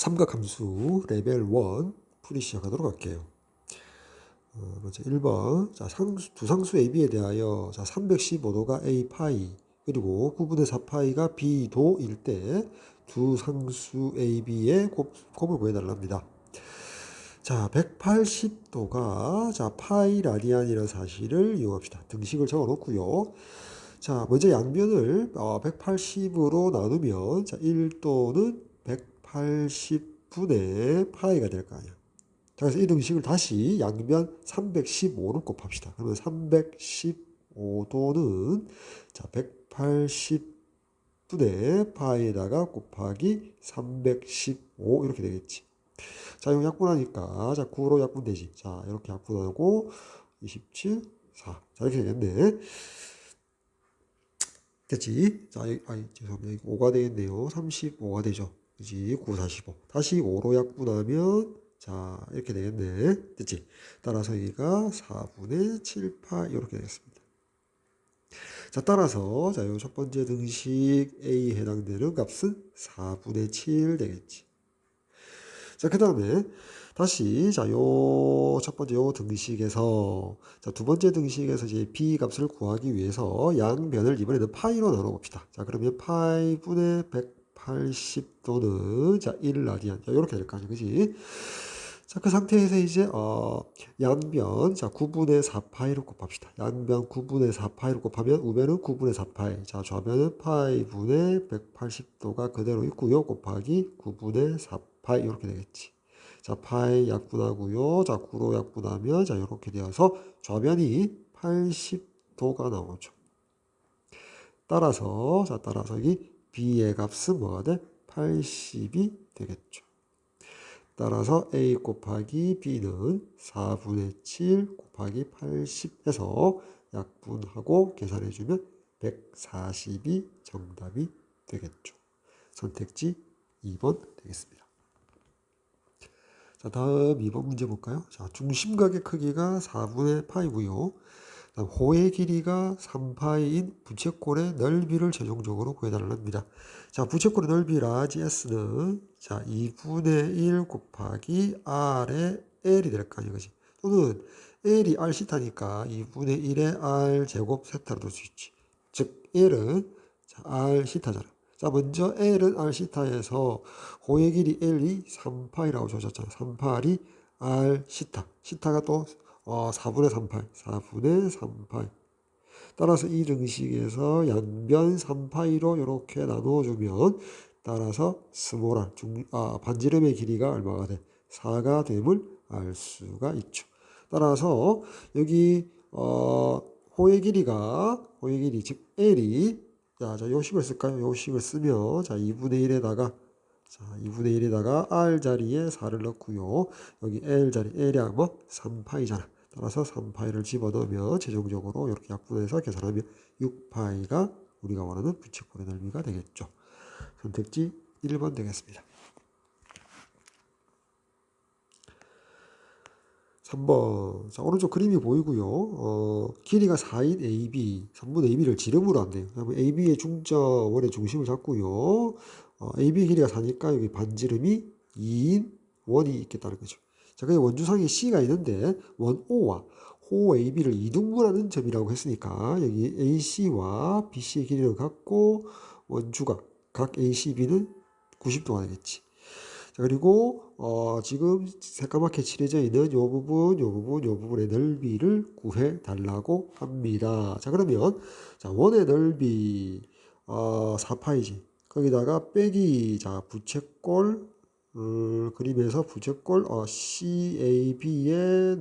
삼각함수 레벨 1 풀이 시작하도록 할게요. 먼저 1번. 자, 두 상수 AB에 대하여 315도가 A 파이 그리고 9분의 4 파이가 B도일 때 두 상수 AB의 곱을 구해달랍니다. 자, 180도가 파이 라디안이라는 사실을 이용합시다. 등식을 적어 놓고요. 자, 먼저 양변을 180으로 나누면 1도는 180분의 파이가 될 거 아니야. 자, 그래서 이 등식을 다시 양변 315를 곱합시다. 그러면 315도는 180분의 파이에다가 곱하기 315 이렇게 되겠지. 자, 이거 약분하니까 9로 약분되지. 자, 이렇게 약분하고 27, 4. 자, 이렇게 되겠네. 됐지? 자, 죄송합니다. 5가 되겠네요. 35가 되죠. 그지? 9, 45. 다시 5로 약분하면 자, 이렇게 되겠네. 됐지? 따라서 여기가 4분의 7, 8 이렇게 되겠습니다. 자, 따라서 자, 요 첫 번째 등식 A에 해당되는 값은 4분의 7 되겠지. 자, 그 다음에 다시 자, 요 첫 번째 요 등식에서 자, 두 번째 등식에서 이제 B 값을 구하기 위해서 양변을 이번에는 파이로 나눠 봅시다. 자, 그러면 파이 분의 180도는 자, 1 라디안. 자, 요렇게 될 거 아니야. 그지? 자, 그 상태에서 이제 양변 자, 9분의 4파이를 곱합시다. 양변 9분의 4파이를 곱하면 우변은 9분의 4파이. 자, 좌변은 파이 분의 180도가 그대로 있고요. 곱하기 9분의 4파이 이렇게 되겠지. 자, 파이 약분하고요. 자, 9로 약분하면 자, 이렇게 되어서 좌변이 80도가 나오죠. 따라서 이 B의 값은 뭐가 돼? 80이 되겠죠. 따라서 A 곱하기 B는 4분의 7 곱하기 80 해서 약분하고 계산해주면 140이 정답이 되겠죠. 선택지 2번 되겠습니다. 자, 다음 2번 문제 볼까요? 자, 중심각의 크기가 4분의 파이고요. 호의 길이가 3파이인 부채꼴의 넓이를 최종적으로 구해달랍니다. 자, 부채꼴의 넓이 라지 S는 자, 2분의 1 곱하기 R의 L이 될 거 아니야, 그지? 또는 L이 R 시타니까 2분의 1의 R 제곱 세타로 둘 수 있지. 즉, L은 자, R 시타잖아. 자, 먼저 L은 R 시타에서 호의 길이 L이 3파이라고 줘졌잖아. 3파이 R 시타. 시타가 또 4분의 3파이, 4분의 3파이. 따라서 이 등식에서 양변 3파이로 이렇게 나누어주면 따라서 스몰 r, 반지름의 길이가 얼마가 돼? 4가 됨을 알 수가 있죠. 따라서 여기 호의 길이 즉 L이 자, 요식을 쓸까요? 요식을 쓰면 자, 2분의 1에다가 자, 2분의 1에다가 R 자리에 4를 넣고요. 여기 L 자리, L이 뭐? 3파이잖아. 따라서 3파이를 집어넣으면 최종적으로 이렇게 약분해서 계산하면 6파이가 우리가 원하는 부채꼴의 넓이가 되겠죠. 선택지 1번 되겠습니다. 3번. 자, 오른쪽 그림이 보이고요. 길이가 4인 AB, 3분의 AB를 지름으로 한대요. 그러면 AB의 중점원의 중심을 잡고요. AB 길이가 4니까 여기 반지름이 2인 원이 있겠다는 거죠. 자, 그게 원주상에 C가 있는데 원 O와 호 AB를 이등분하는 점이라고 했으니까 여기 AC와 BC의 길이를 갖고 원주가 각 ACB는 90도가 되겠지. 자, 그리고 지금 새까맣게 칠해져 있는 요 부분의 넓이를 구해 달라고 합니다. 자, 그러면 자, 원의 넓이 4파이지. 거기다가 빼기 자, 부채꼴 그림에서 부채꼴 CAB의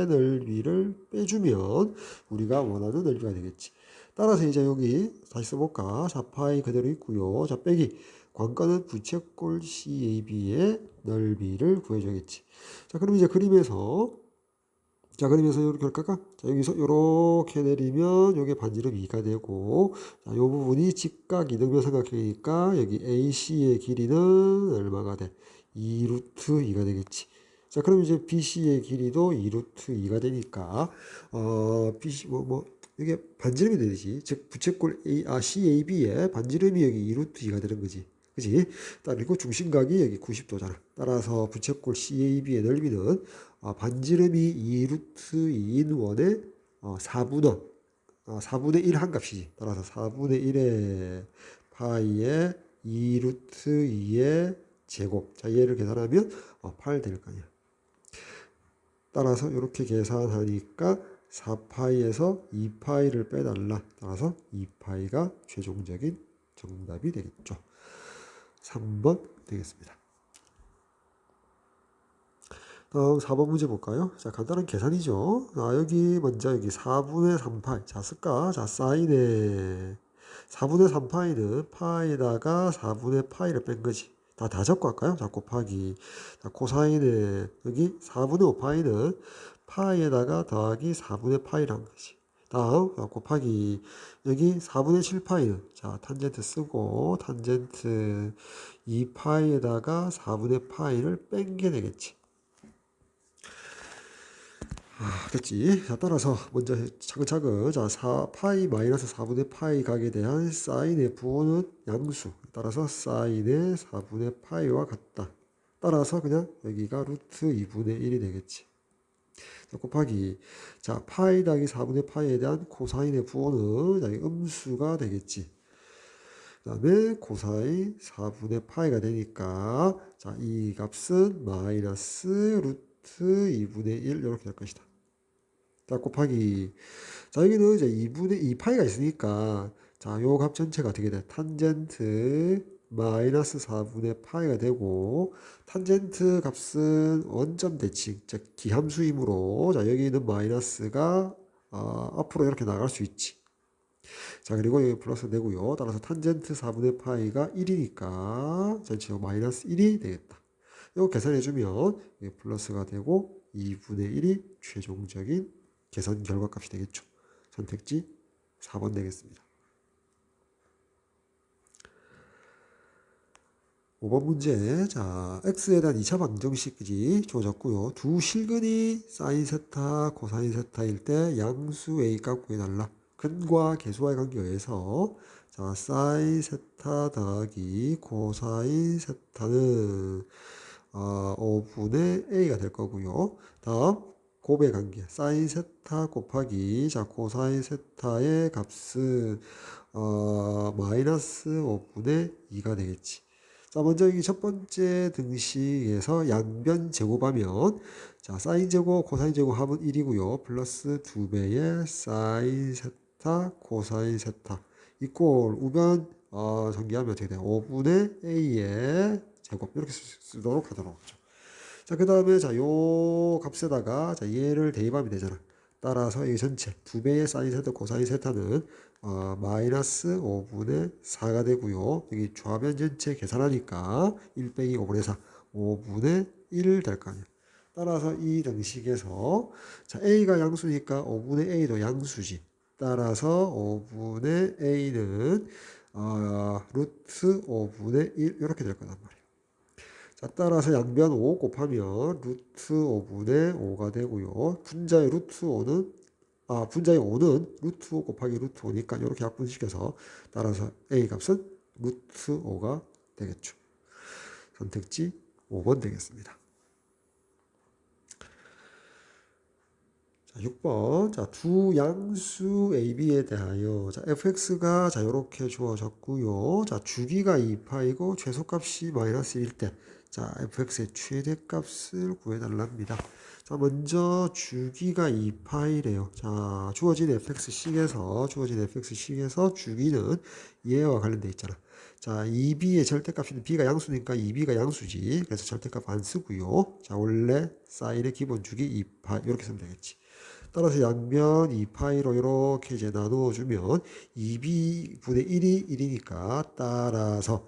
넓이를 빼주면 우리가 원하는 넓이가 되겠지. 따라서 이제 여기 다시 써볼까? 4파이 그대로 있고요. 자, 빼기 관건은 부채꼴 CAB의 넓이를 구해줘야겠지. 자, 그럼 이제 그림에서 이렇게 할까? 자, 여기서 이렇게 내리면 여기 반지름 2가 되고, 자, 이 부분이 직각 이등변 삼각형이니까 여기 AC의 길이는 얼마가 돼? 2 루트 2가 되겠지. 자, 그럼 이제 BC의 길이도 2 루트 2가 되니까, BC, 이게 반지름이 되듯이, 즉, 부채꼴 CAB의 반지름이 여기 2 루트 2가 되는 거지. 그지? 그리고 중심각이 여기 90도잖아. 따라서 부채꼴 CAB의 넓이는 반지름이 2 루트 2인 원의 4분의 1 한 값이지. 따라서 4분의 1의 파이의 2 루트 2의 제곱. 자, 얘를 계산하면 8 될 거 아니야. 따라서 이렇게 계산하니까 4파이에서 2파이를 빼달라. 따라서 2파이가 최종적인 정답이 되겠죠. 3번 되겠습니다. 다음 4번 문제 볼까요? 자, 간단한 계산이죠. 여기 먼저 여기 4분의 3파이. 자, 쓸까? 자, 사인에 4분의 3파이는 파에다가 4분의 파이를 뺀 거지. 다 적고 할까요? 자, 곱하기. 자, 코사인에 여기 4분의 5파이는 파에다가 더하기 4분의 파이란 거지. 다음 곱하기 여기 4분의 7파이는 자 탄젠트 쓰고 탄젠트 2파이에다가 4분의 파이를 뺀 게 되겠지. 됐지. 자, 따라서 먼저 차근차근 자 4파이 마이너스 4분의 파이 각에 대한 사인의 부호는 양수. 따라서 사인의 4분의 파이와 같다. 따라서 그냥 여기가 루트 2분의 1이 되겠지. 자, 곱하기 자 파이 더하기 4분의 파이에 대한 코사인의 부호는 자, 음수가 되겠지. 그 다음에 코사인 4분의 파이가 되니까 자 이 값은 마이너스 루트 2분의 1 이렇게 될 것이다. 자, 곱하기. 자, 여기는 이제 2분의 2파이가 있으니까, 자, 요 값 전체가 어떻게 돼? 탄젠트 마이너스 4분의 파이가 되고, 탄젠트 값은 원점 대칭, 즉, 기함수이므로, 자, 여기는 마이너스가, 앞으로 이렇게 나갈 수 있지. 자, 그리고 여기 플러스 되고요. 따라서 탄젠트 4분의 파이가 1이니까, 전체가 마이너스 1이 되겠다. 이거 계산해주면, 이게 플러스가 되고, 2분의 1이 최종적인 계산 결과값이 되겠죠. 선택지 4번 되겠습니다. 5번 문제. 자, x에 대한 2차 방정식이 주어졌고요. 두 실근이 사인 세타, 코사인 세타일 때 양수 a 값 구해달라. 근과 계수와의 관계에 의해서 자, 사인 세타 더하기 코사인 세타는 5분의 a가 될 거고요. 다음 곱의 관계 사인 세타 곱하기 자 코사인 세타의 값은 마이너스 5분의 2가 되겠지. 자, 먼저 여기 첫 번째 등식에서 양변 제곱하면 자 사인 제곱 코사인 제곱 합은 1이고요. 플러스 2배의 사인 세타 코사인 세타 이꼴 우변 전개하면 어떻게 돼요? 5분의 a의 제곱 이렇게 쓰도록 하도록 하죠. 자, 그 다음에 자, 요 값에다가 자, 얘를 대입하면 되잖아. 따라서 이 전체 2배의 사인 세타 코사인 세타는 마이너스 5분의 4가 되고요. 여기 좌변 전체 계산하니까 1 빼기 5분의 4, 5분의 1 될 거 아니야. 따라서 이 등식에서 자, a가 양수니까 5분의 a도 양수지. 따라서 5분의 a는 루트 5분의 1 이렇게 될 거단 말이야. 자, 따라서 양변 5 곱하면 루트 5분의 5가 되고요. 분자의 루트 5는 분자의 5는 루트 5 곱하기 루트 5니까 이렇게 약분시켜서 따라서 a 값은 루트 5가 되겠죠. 선택지 5번 되겠습니다. 자, 6번. 자, 두 양수 AB에 대하여 자, fx가 자, 이렇게 주어졌고요. 자, 주기가 2파이고 최소값이 마이너스 1일 때 자, fx의 최대값을 구해달랍니다. 자, 먼저 주기가 2파이래요. 자, 주어진 fx식에서 주기는 얘와 관련돼 있잖아. 자, 2b의 절대값인 b가 양수니까 2b가 양수지. 그래서 절대값 안 쓰고요. 자, 원래 사인의 기본 주기 2파이 이렇게 쓰면 되겠지. 따라서 양변 2파이로 이렇게 이제 나누어주면 2b분의 1이 1이니까 따라서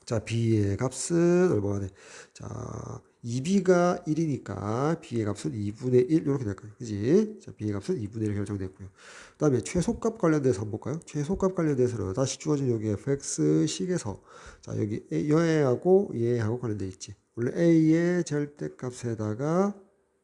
자 b의 값은 얼마가 돼? 자 2b가 1이니까 b의 값은 2분의 1 이렇게 될 거예요. 그지? 자 b의 값은 2분의 1 결정됐고요. 그 다음에 최소값 관련돼서 한번 볼까요? 최소값 관련돼서는 다시 주어진 여기 fx식에서 자 여기 얘하고 얘하고 관련돼 있지. 원래 a의 절대값에다가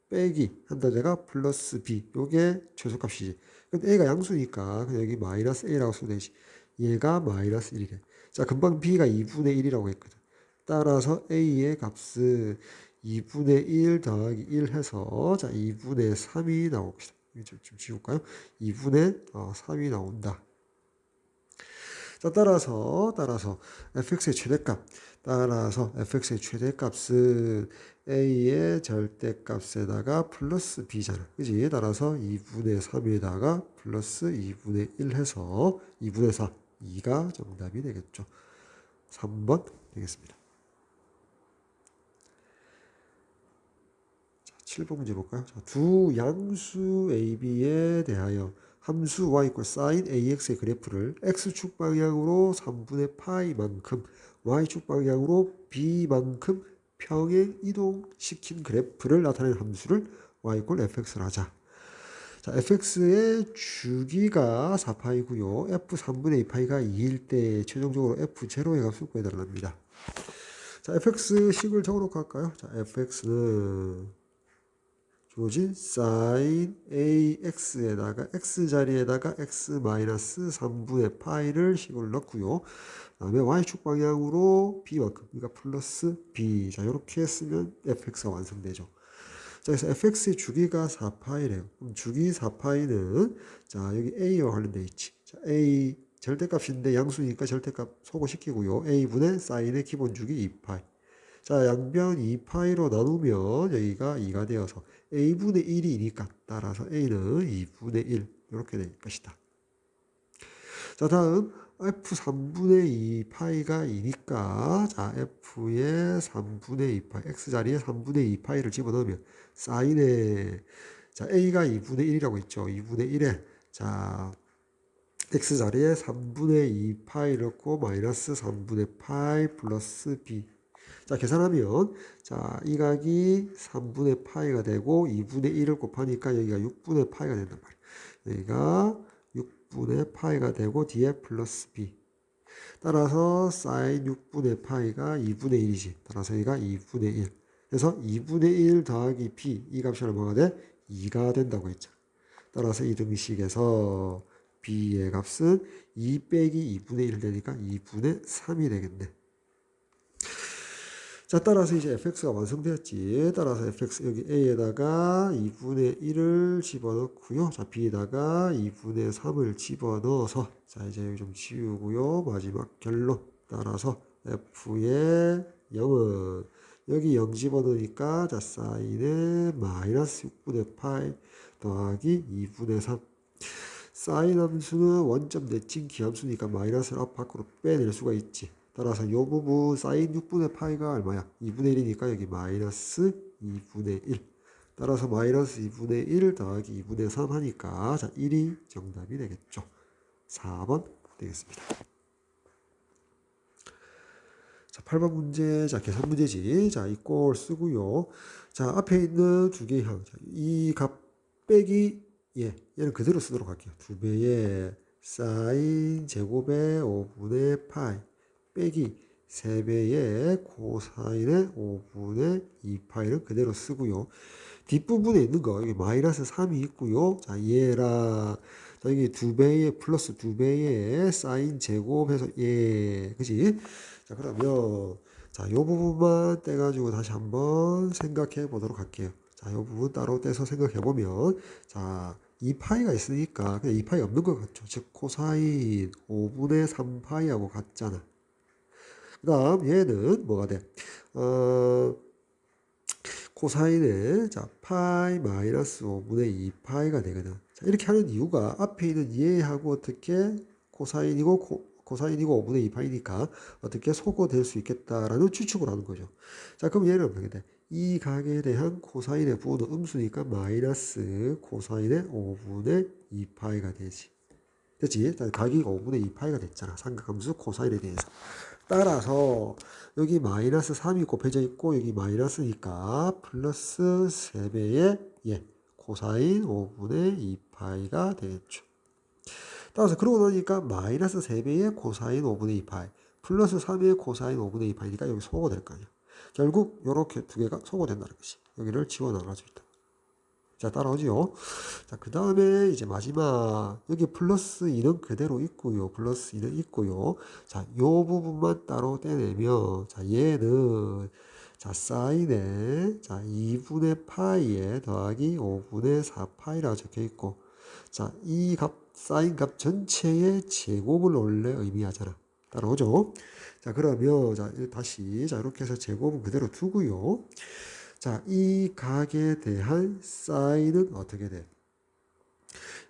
빼기 한다 제가 플러스 b 요게 최소값이지. 근데 a가 양수니까 그냥 여기 마이너스 a라고 쓰면 되지. 얘가 마이너스 1이래. 자, 금방 b가 2분의 1이라고 했거든. 따라서 a의 값은 2분의 1 더하기 1 해서 자 2분의 3이 나옵니다. 좀 지울까요? 2분의 3이 나온다. 자, 따라서 fx의 최대값, 따라서 fx의 최대값은 a의 절대값에다가 플러스 b잖아. 그지? 따라서 2분의 3에다가 플러스 2분의 1 해서 2분의 4, 2가 정답이 되겠죠. 3번 되겠습니다. 자, 7번 문제 볼까요? 자, 두 양수 AB에 대하여 함수 y sin AX의 그래프를 x축 방향으로 3분의 파이만큼 y축 방향으로 b만큼 평행 이동시킨 그래프를 나타내는 함수를 y fx를 하자. 자, fx의 주기가 4파이고요. f 3분의 2파이가 2일 때 최종적으로 f0의 값을 구해달랍니다. 자, fx 식을 적어놓고 할까요? 자, fx는 주어진 sin ax에다가 x자리에다가 x 3분의 파이를 식을 넣고요. 그 다음에 y축 방향으로 b만큼, 그러니까 플러스 b. 자, 이렇게 쓰면 fx가 완성되죠. 자, 그래서 fx의 주기가 4파이래요. 그럼 주기 4파이는 자, 여기 a와 관련되어 있지. 자, a 절대값인데 양수니까 절대값 소거시키고요. a분의 sin의 기본 주기 2파이. 자, 양변 2파이로 나누면 여기가 2가 되어서 a분의 1이니까 따라서 a는 2분의 1 이렇게 될 것이다. 자, 다음 f 3분의 2 파이가 2니까 자, f의 3분의 2 파이, x자리에 3분의 2 파이를 집어넣으면 사인에 자, a가 2분의 1이라고 했죠. 2분의 1에 자, x자리에 3분의 2 파이를 넣고 마이너스 3분의 파이 플러스 b. 자, 계산하면 자, 이 각이 3분의 파이가 되고 2분의 1을 곱하니까 여기가 6분의 파이가 된단 말이에요. 여기가 6분의 파이가 되고 뒤에 플러스 b. 따라서 사인 6분의 파이가 2분의 1이지. 따라서 여기가 2분의 1. 그래서 2분의 1 더하기 b 이 값이 얼마가 돼? 2가 된다고 했죠. 따라서 이 등식에서 b의 값은 2 빼기 2분의 1 되니까 2분의 3이 되겠네. 자, 따라서 이제 fx가 완성되었지. 따라서 fx 여기 a에다가 2분의 1을 집어넣고요. 자, b에다가 2분의 3을 집어넣어서 자, 이제 여기 좀 지우고요. 마지막 결론. 따라서 f의 0은 여기 0 집어넣으니까 자, 사인의 마이너스 6분의 파이 더하기 2분의 3. 사인 함수는 원점 내친 기함수니까 마이너스를 앞 밖으로 빼낼 수가 있지. 따라서 이 부분 사인 6분의 파이가 얼마야? 2분의 1이니까 여기 마이너스 2분의 1. 따라서 마이너스 2분의 1 더하기 2분의 3 하니까 자 1이 정답이 되겠죠. 4번 되겠습니다. 자 8번 문제 자 계산 문제지. 자 이 꼴 쓰고요. 자 앞에 있는 두 개의 형. 이 값 빼기 얘는 그대로 쓰도록 할게요. 2배의 사인 제곱의 5분의 파이 빼기 3배의 코사인의 5분의 2파이를 그대로 쓰고요. 뒷부분에 있는 거 여기 마이너스 3이 있고요. 자 얘랑 자 여기 2배의 플러스 2배의 사인 제곱해서 그지? 자 그러면 자 요 부분만 떼가지고 다시 한번 생각해 보도록 할게요. 자 요 부분 따로 떼서 생각해 보면 자 2파이가 있으니까 그냥 2파이 없는 것 같죠. 즉 코사인 5분의 3파이하고 같잖아. 그 다음 얘는 뭐가 돼? 코사인은 자 파이 마이너스 5분의 2파이가 되거든. 자 이렇게 하는 이유가 앞에 있는 얘하고 어떻게 코사인이고 5분의 2파이니까 어떻게 소거될 수 있겠다라는 추측을 하는 거죠. 자 그럼 얘는 어떻게 돼? 이 각에 대한 코사인의 부호는 음수니까 마이너스 코사인의 5분의 2파이가 되지. 됐지? 각이 5분의 2파이가 됐잖아. 삼각함수 코사인에 대해서. 따라서 여기 마이너스 3이 곱해져 있고 여기 마이너스니까 플러스 3배의 코사인 5분의 2파이가 되겠죠. 따라서 그러고 나니까 마이너스 3배의 코사인 5분의 2파이 플러스 3배의 코사인 5분의 2파이니까 여기 소거될 거 아니야. 결국 이렇게 두 개가 소거된다는 것이 여기를 지워나가지고 있다. 자, 따라오지요. 자, 그 다음에 이제 마지막, 여기 플러스 2는 그대로 있고요. 플러스 2는 있고요. 자, 요 부분만 따로 떼내면, 자, 얘는, 자, 사인에, 자, 2분의 파이에 더하기 5분의 4파이라고 적혀 있고, 자, 이 값, 사인 값 전체의 제곱을 원래 의미하잖아. 따라오죠? 자, 그러면, 자, 다시, 자, 이렇게 해서 제곱은 그대로 두고요. 자, 이 각에 대한 사인은 어떻게 돼?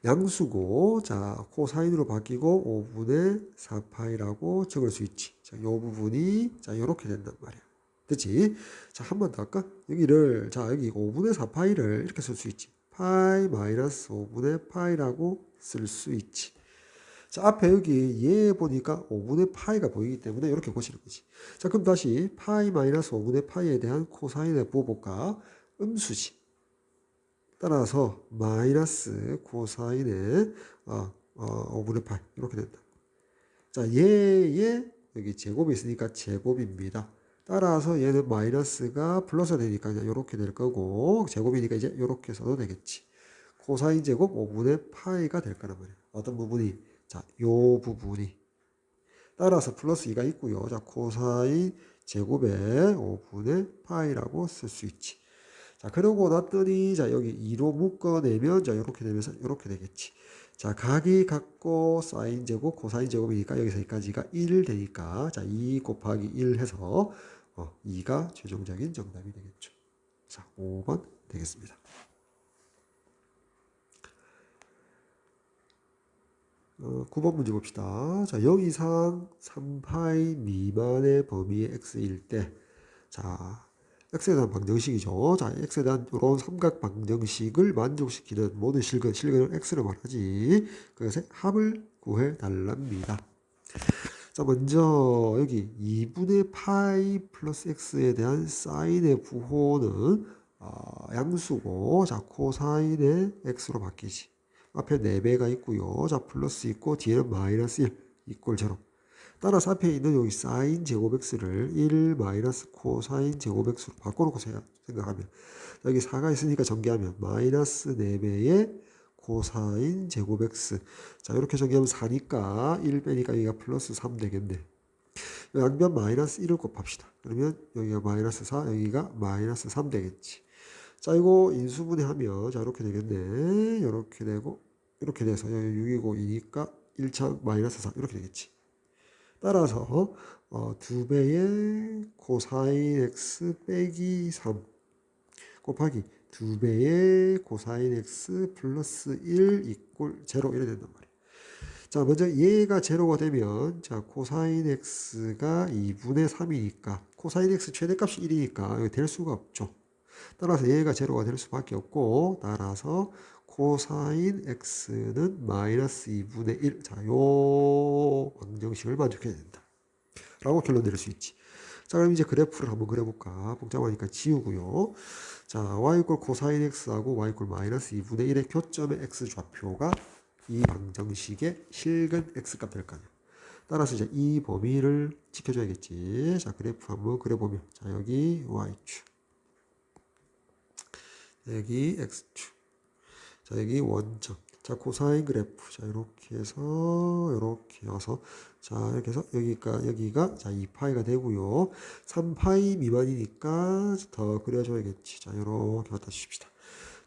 양수고, 자, 코사인으로 바뀌고 5분의 4파이라고 적을 수 있지. 자, 요 부분이, 자, 요렇게 된단 말이야. 됐지? 자, 한 번 더 할까? 여기를, 자, 여기 5분의 4파이를 이렇게 쓸 수 있지. 파이 마이너스 5분의 파이라고 쓸 수 있지. 자, 앞에 여기 얘 보니까 5분의 파이가 보이기 때문에 이렇게 고치는 거지. 자, 그럼 다시 파이 마이너스 5분의 파이에 대한 코사인을 부어볼까? 음수지. 따라서 마이너스 코사인의 5분의 파이 이렇게 된다. 자, 얘의 여기 제곱이 있으니까 제곱입니다. 따라서 얘는 마이너스가 플러스가 되니까 그냥 이렇게 될 거고 제곱이니까 이제 이렇게 써도 되겠지. 코사인 제곱 5분의 파이가 될 거란 말이야. 어떤 부분이? 자, 요 부분이. 따라서 플러스 2가 있고요. 자, 코사인 제곱에 5분의 파이라고 쓸 수 있지. 자, 그러고 났더니, 자, 여기 2로 묶어내면, 자, 이렇게 되면서, 이렇게 되겠지. 자, 각이 같고, 사인 제곱, 코사인 제곱이니까, 여기서 여기까지가 1 되니까, 자, 2 곱하기 1 해서, 2가 최종적인 정답이 되겠죠. 자, 5번 되겠습니다. 9번 문제 봅시다. 자, 0 이상 3파이 미만의 범위의 x일 때, 자, x에 대한 방정식이죠. 자, x에 대한 이런 삼각 방정식을 만족시키는 모든 실근을 x로 말하지. 그것의 합을 구해 달랍니다. 자, 먼저 여기 2분의 파이 플러스 x에 대한 사인의 부호는 양수고, 자, 코사인의 x로 바뀌지. 앞에 4배가 있고요. 자, 플러스 있고 뒤에는 마이너스 1 이꼴 제로. 따라서 앞에 있는 여기 사인 제곱 x를 1 마이너스 코사인 제곱 x로 바꿔놓고 생각하면 여기 4가 있으니까 전개하면 마이너스 4배의 코사인 제곱 x. 자, 이렇게 전개하면 4니까 1 빼니까 여기가 플러스 3 되겠네. 양변 마이너스 1을 곱합시다. 그러면 여기가 마이너스 4, 여기가 마이너스 3 되겠지. 자, 이거 인수분해하면 자, 이렇게 되겠네. 이렇게 되고 이렇게 돼서 여기 6이고 2니까 1차 마이너스 4 이렇게 되겠지. 따라서 2배의 코사인 x 빼기 3 곱하기 2배의 코사인 x 플러스 1 이꼴 0 이래 된단 말이에요. 자, 먼저 얘가 제로가 되면 자, 코사인 x가 2분의 3이니까 코사인 x 최대값이 1이니까 될 수가 없죠. 따라서 얘가 제로가 될 수밖에 없고 따라서 코사인 x는 마이너스 2분의 1. 자, 요 방정식을 만족해야 된다. 라고 결론 내릴 수 있지. 자, 그럼 이제 그래프를 한번 그려볼까. 복잡하니까 지우고요. 자, y 이꼴 코사인 x하고 y 이꼴 마이너스 2분의 1의 교점의 x 좌표가 이 방정식의 실근 x값 될 거 아니야. 따라서 이제 이 범위를 지켜줘야겠지. 자, 그래프 한번 그려보면. 자, 여기 y축. 여기 x축. 자, 여기 원점. 자, 코사인 그래프. 자, 이렇게 해서, 이렇게 와서, 자, 이렇게 해서, 여기가, 자, 2파이가 되고요. 3파이 미만이니까 더 그려줘야겠지. 자, 이렇게 갖다 주십시다.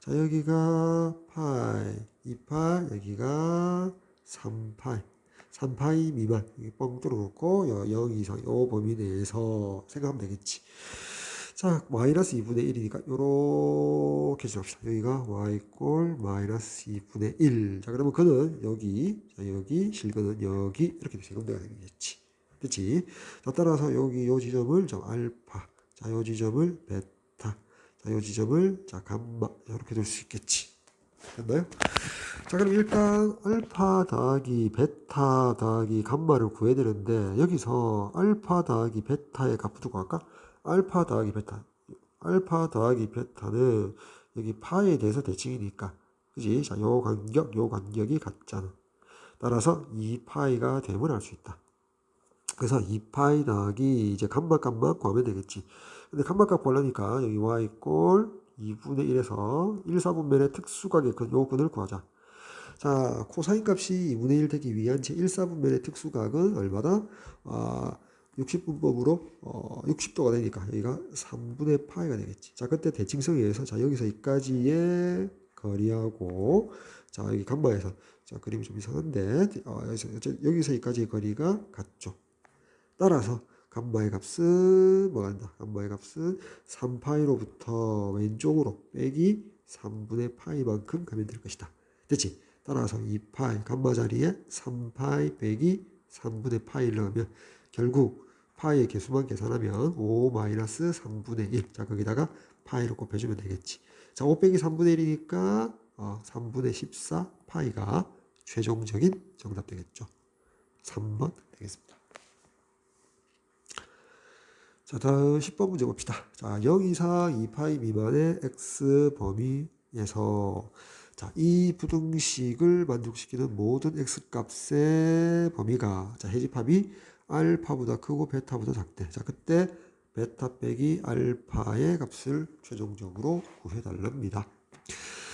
자, 여기가 파이, 2파이, 여기가 3파이. 3파이 미만. 여기 뻥 뚫어놓고, 0 이상, 요 범위 내에서 생각하면 되겠지. 자, 마이너스 2분의 1이니까 요렇게 지합시다. 여기가 y꼴 마이너스 2분의 1. 자, 그러면 그는 여기, 자, 여기, 실근은 여기 이렇게 제곱대가 되겠지. 됐지? 자, 따라서 여기 요 지점을 좀 알파. 자, 요 지점을 베타. 자, 요 지점을 자, 감마. 이렇게 될 수 있겠지. 됐나요? 자, 그럼 일단 알파 더하기 베타 더하기 감마를 구해야 되는데 여기서 알파 더하기 베타의 값 두고 할까? 알파 더하기 베타. 알파 더하기 베타는 여기 파에 대해서 대칭이니까. 그지? 자, 요 간격이 같잖아. 따라서 2파이가 되면 알 수 있다. 그래서 2파이 더하기 이제 감마 값만 구하면 되겠지. 근데 감마 값 구하려니까 여기 y꼴 2분의 1에서 1, 4분면의 특수각의 요근을 구하자. 자, 코사인 값이 2분의 1 되기 위한 제 1, 4분면의 특수각은 얼마다? 60분법으로 60도가 되니까 여기가 3분의 파이가 되겠지. 자, 그때 대칭성에 의해서 자, 여기서 여기까지의 거리하고 자, 여기 감마에서 자, 그림이 좀 이상한데 여기서 여기까지의 거리가 같죠. 따라서 감마의 값은 뭐가 된다? 감마의 값은 3파이로부터 왼쪽으로 빼기 3분의 파이만큼 가면 될 것이다. 됐지? 따라서 2파이 감마 자리에 3파이 빼기 3분의 파이를 넣으면 결국 파이의 개수만 계산하면 5 마이너스 3분의 1. 자, 거기다가 파이로 곱해주면 되겠지. 자, 5 빼기 3분의 1이니까 3분의 14 파이가 최종적인 정답 되겠죠. 3번 되겠습니다. 자, 다음 10번 문제 봅시다. 자, 0 이상 2파이 미만의 x 범위에서 자, 이 부등식을 만족시키는 모든 x 값의 범위가 자, 해집합이 알파보다 크고 베타보다 작대. 자, 그때 베타 빼기 알파의 값을 최종적으로 구해달랍니다.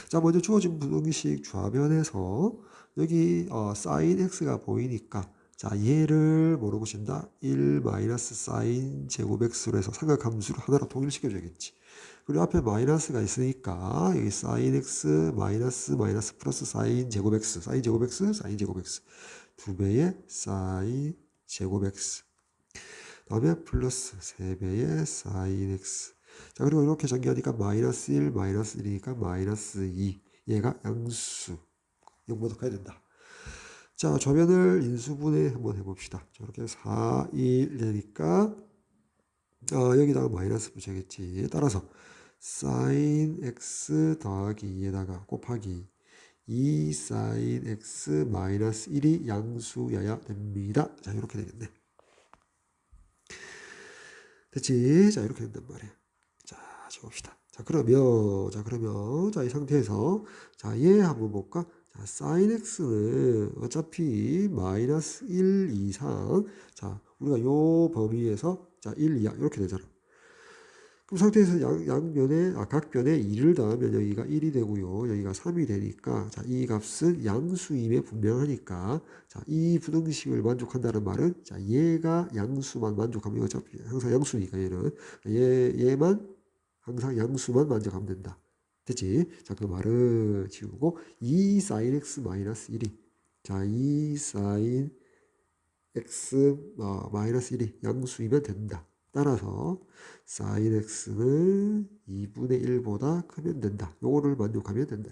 자, 먼저 주어진 부등식 좌변에서 여기 사인 x가 보이니까 자, 얘를 뭐로 보신다? 1 마이너스 사인 제곱 x로 해서 삼각함수를 하나로 통일시켜줘야겠지. 그리고 앞에 마이너스가 있으니까 여기 사인 x 마이너스 플러스 사인 제곱 x, 사인 제곱 x, 사인 제곱 x 두 배의 사인 제곱 x 다음에 플러스 3배의 사인 x. 자, 그리고 이렇게 전개하니까 마이너스 1, 마이너스 1이니까 마이너스 2. 얘가 양수. 0보다 커야 된다. 자, 좌변을 인수분해 한번 해봅시다. 자, 이렇게 4, 1 되니까 여기다가 마이너스 붙여야겠지. 따라서 sin x 더하기 2에다가 곱하기 2 sin x 마이너스 1이 양수여야 됩니다. 자, 이렇게 되겠네. 됐지? 자, 이렇게 된단 말이에요. 자, 적읍시다. 자, 그러면, 자, 이 상태에서, 자, 얘 한번 볼까? 자, sin x는 어차피 마이너스 1 이상, 자, 우리가 요 범위에서, 자, 1 이하, 이렇게 되잖아. 그럼 상태에서 각 변에 2를 더하면 여기가 1이 되고요. 여기가 3이 되니까, 자, 이 값은 양수임에 분명하니까, 자, 이 부등식을 만족한다는 말은, 자, 얘가 양수만 만족하면, 어차피 항상 양수니까 얘는, 얘만 항상 양수만 만족하면 된다. 됐지? 자, 그 말은 지우고, 2 sin x 마이너스 1이, 자, 2 sin x 마이너스 1이 양수이면 된다. 따라서 sin x는 2분의 1보다 크면 된다. 요거를 만족하면 된다.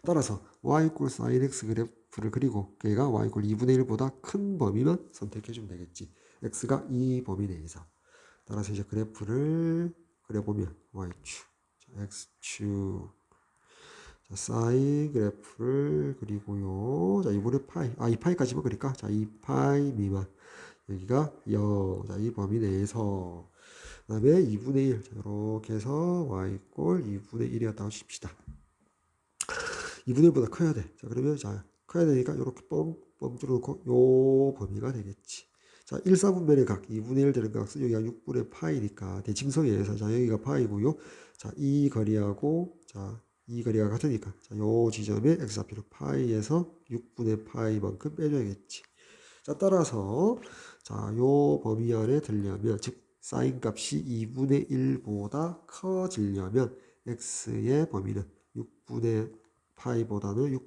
따라서 y equal sin x 그래프를 그리고 걔가 y equal 2분의 1보다 큰 범위만 선택해주면 되겠지. x가 이 범위 내에서. 따라서 이제 그래프를 그려보면 y축, x축, 자, 사인 그래프를 그리고요. 자, 이번에 파이, 이 파이까지만 그릴까? 자, 이 파이 미만. 여기가 0. 자, 이 범위 내에서. 그 다음에 2분의 1. 자, 이렇게 해서 y 꼴 2분의 1이었다고 칩시다. 2분의 1보다 커야 돼. 자, 그러면 자, 커야 되니까 이렇게 뻥 뚫어놓고 요 범위가 되겠지. 자, 1, 4분면의 각 2분의 1 되는 값은 여기가 6분의 파이니까 대칭성에 의해서 자, 여기가 파이고요. 자, 이 거리하고 자, 이 거리가 같으니까 자, 요 지점에 x좌표를 파이에서 6분의 파이만큼 빼줘야겠지. 자, 따라서 자, 요 범위 안에 들려면 즉 사인 값이 2분의 1보다 커지려면 x의 범위는 6분의 파이보다는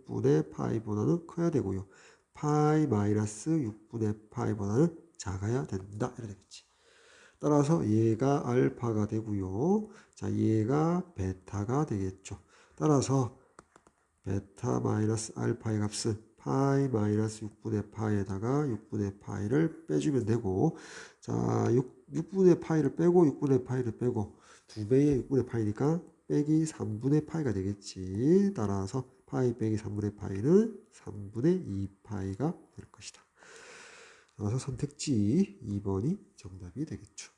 커야 되고요. 파이 마이너스 6분의 파이보다는 작아야 된다. 이렇게 되겠지. 따라서 얘가 알파가 되고요. 자, 얘가 베타가 되겠죠. 따라서 베타 마이너스 알파의 값은 파이 마이너스 6분의 파이에다가 6분의 파이를 빼주면 되고, 자, 6분의 파이를 빼고 6분의 파이를 빼고 2배의 6분의 파이니까 빼기 3분의 파이가 되겠지. 따라서 파이 빼기 3분의 파이는 3분의 2파이가 될 것이다. 따라서 선택지 2번이 정답이 되겠죠.